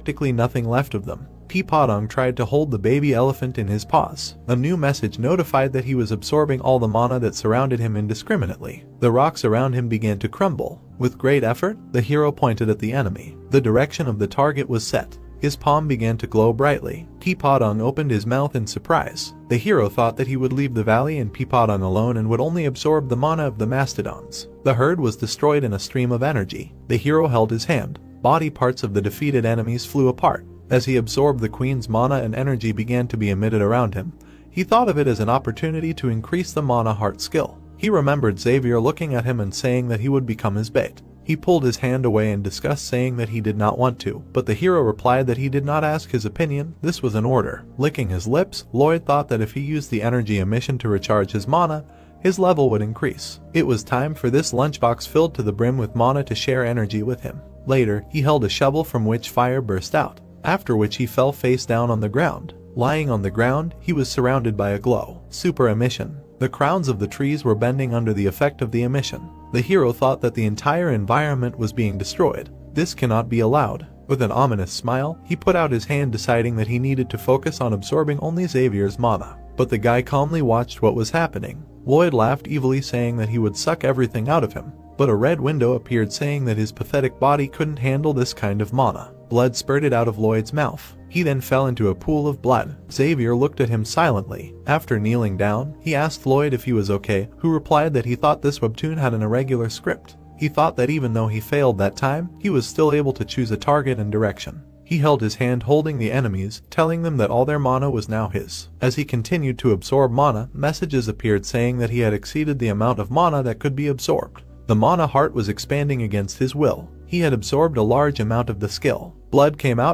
practically nothing left of them. Peepodong tried to hold the baby elephant in his paws. A new message notified that he was absorbing all the mana that surrounded him indiscriminately. The rocks around him began to crumble. With great effort, the hero pointed at the enemy. The direction of the target was set. His palm began to glow brightly. Peepodong opened his mouth in surprise. The hero thought that he would leave the valley and Peepodong alone and would only absorb the mana of the mastodons. The herd was destroyed in a stream of energy. The hero held his hand. Body parts of the defeated enemies flew apart. As he absorbed the queen's mana and energy began to be emitted around him, he thought of it as an opportunity to increase the mana heart skill. He remembered Xavier looking at him and saying that he would become his bait. He pulled his hand away in disgust, saying that he did not want to, but the hero replied that he did not ask his opinion, this was an order. Licking his lips, Lloyd thought that if he used the energy emission to recharge his mana, his level would increase. It was time for this lunchbox filled to the brim with mana to share energy with him. Later, he held a shovel from which fire burst out, after which he fell face down on the ground. Lying on the ground, he was surrounded by a glow. Super emission. The crowns of the trees were bending under the effect of the emission. The hero thought that the entire environment was being destroyed. This cannot be allowed. With an ominous smile, he put out his hand, deciding that he needed to focus on absorbing only Xavier's mana. But the guy calmly watched what was happening. Lloyd laughed evilly, saying that he would suck everything out of him. But a red window appeared, saying that his pathetic body couldn't handle this kind of mana. Blood spurted out of Lloyd's mouth. He then fell into a pool of blood. Xavier looked at him silently. After kneeling down, he asked Lloyd if he was okay, who replied that he thought this webtoon had an irregular script. He thought that even though he failed that time, he was still able to choose a target and direction. He held his hand holding the enemies, telling them that all their mana was now his. As he continued to absorb mana, messages appeared saying that he had exceeded the amount of mana that could be absorbed. The mana heart was expanding against his will. He had absorbed a large amount of the skill. Blood came out